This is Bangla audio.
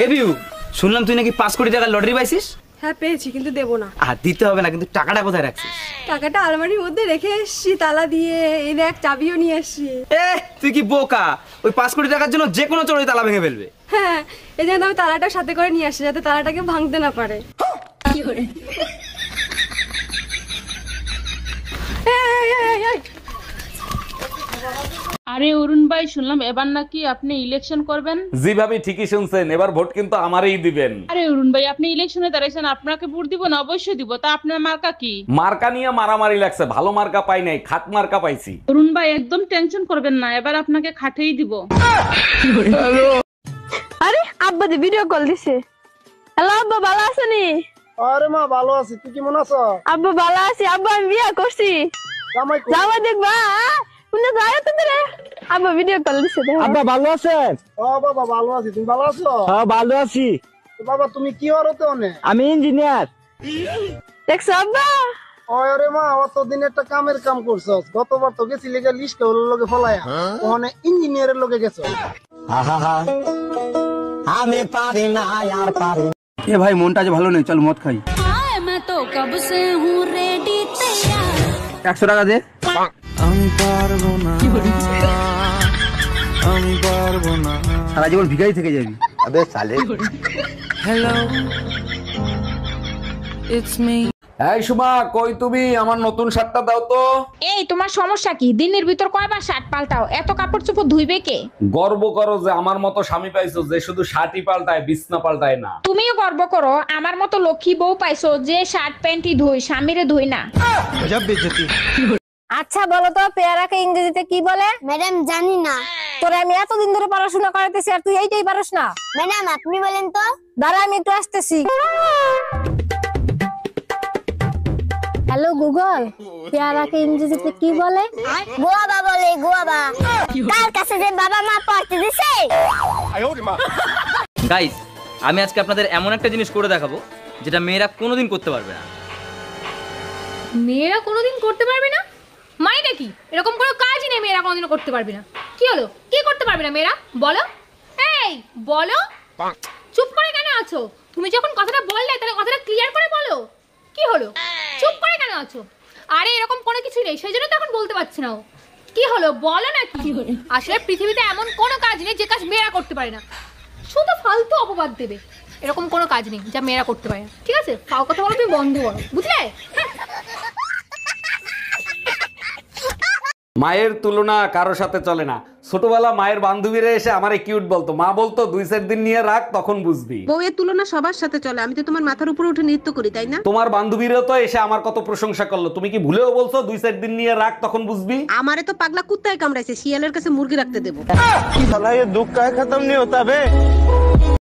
এ বিউ, শুনলাম তুই নাকি 5 কোটি টাকা লটারি পাইছিস। হ্যাঁ পেয়েছি, কিন্তু দেবো না। দিতে হবে না, কিন্তু টাকাটা কোথায় রাখছিস? টাকাটা আলমারির মধ্যে রেখে এসছি তালা দিয়ে। এই দেখ, চাবিও নিয়ে এসছি। তুই কি বোকা? ওই 5 কোটি টাকার জন্য যে কোনো চোরই তালা ভেঙে ফেলবে। হ্যাঁ, এই জন্য আমি তালাটা সাথে করে নিয়ে আসছি, যাতে তালাটাকে ভাঙতে না পারে। আরে অরুণ ভাই, শুনলাম এবার নাকি আপনি ইলেকশন করবেন। জি ভাবি, ঠিকই শুনছেন, এবার ভোট কিন্তু আমারই দিবেন। আরে অরুণ ভাই, আপনি ইলেকশনে দাঁড়াইছেন, আপনাকে ভোট দিব না? অবশ্যই দিব। তা আপনার মার্কা কি? মার্কা নিয়ে মারামারি লাগছে, ভালো মার্কা পাই নাই, খাট মার্কা পাইছি। অরুণ ভাই, একদম টেনশন করবেন না, এবার আপনাকে খাটেই দিব। আরে আব্বা দি ভিডিও কল দিছে। হ্যালো আব্বা, ভালো আছেনি? আরে মা, ভালো আছি। তুই কেমন আছো? আব্বা ভালো আছি। আব্বা আমি বিয়ে করছি। জামাই দেখবা শুনে যায় তো রে। আব্বা ভিডিও কল দিছে। আব্বা ভালো আছেন? ও বাবা ভালো আছি। তুমি ভালো আছো? হ্যাঁ ভালো আছি। বাবা তুমি কি হরতে অনে? আমি ইঞ্জিনিয়ার। দেখছো আব্বা? আরে মা, অতদিন একটা কামের কাম করছস। গতবার তো গেছিলি গা লিস্ট হলোর লগে ফলায়া, ওখানে ইঞ্জিনিয়ারের লগে গেছো। আমি পারি না আর পারি। এ ভাই, মনটা আজ ভালো নেই, চল মদ খাই। 100 টাকা দে। আমি পারবো না, আমি পারবো না। সারা জীবন ভিখারি থেকে যাবি। আবে সালে। Hello, it's me. এই সুমা, কই তুমি? আমার নতুন শার্টটা দাও তো। এই তোমার সমস্যা কি? দিনের ভিতর কয়বার শার্ট পাল্টাও? এত কাপড় চোপড় ধুইবে কে? গর্ব করো যে আমার মতো স্বামী পাইছো, যে শুধু শার্টই পাল্টায়, বিছনা পাল্টায় না। তুমিও গর্ব করো আমার মতো লক্ষ্মী বউ পাইছো, যে শার্ট প্যান্টই ধুই, স্বামীরে ধুই না। আচ্ছা বলো তো, পেয়ারাকে ইংরেজিতে কি বলে? ম্যাডাম জানি না। তোরে আমি এতদিন ধরে পড়াশোনা করাতেছি আর তুই এইটাই পারস না? ম্যাডাম আপনি বলেন তো। দাঁড়া, আমি একটু আসতেছি। হ্যালো গুগল, পেয়ারাকে ইংরেজিতে কি বলে? গোয়াবা বলে, গোয়াবা। কার কাছে যে বাবা মা পড়তে দিছে। গাইস, আমি আজকে আপনাদের এমন একটা জিনিস করে দেখাবো যেটা মেয়েরা কোনোদিন করতে পারবে না। মেয়েরা কোনোদিন করতে পারবে না মানে নাকি? এরকম কোনো কাজই নেই মেয়েরা কোনোদিন করতে পারবে না। কি হলো? কি করতে পারবে না মেয়েরা? বলো, এই বলো। চুপ করে কেন আছো? তুমি যখন কথাটা বললে তাহলে কথাটা ক্লিয়ার করে বলো। কি হলো? চুপ করে কেন আছো? আরে এরকম কোনো কিছু নেই, সেই জন্য তো এখন বলতে পারছি না। কি হলো বলো না। কি আসলে পৃথিবীতে এমন কোনো কাজ নেই যে কাজ মেয়েরা করতে পারে না। শুধু ফালতু অপবাদ দেবে। এরকম কোনো কাজ নেই যা মেয়েরা করতে পারে না, ঠিক আছে? ফাও কথা বলো তুমি বন্ধ করো, বুঝলে? মায়ের তুলনা কারো সাথে চলে না। ছোটবেলা মায়ের বান্ধবীরা এসে আমারে কিউট বলতো, মা বলতো 2-4 দিন নিয়ে রাখ, তখন বুঝবি। বউয়ের তুলনা সবার সাথে চলে, আমি তো তোমার মাথার উপরে উঠে নৃত্য করি, তাই না? তোমার বান্ধবীরা তো এসে আমার কত প্রশংসা করলো, তুমি কি ভুলেও বলছো 2-4 দিন নিয়ে রাখ, তখন বুঝবি? আমারে তো পাগলা কুত্তায় কামড়াইছে, শিয়ালের কাছে মুরগি রাখতে দেবো। সালা, ये दुख का खत्म नहीं होता बे।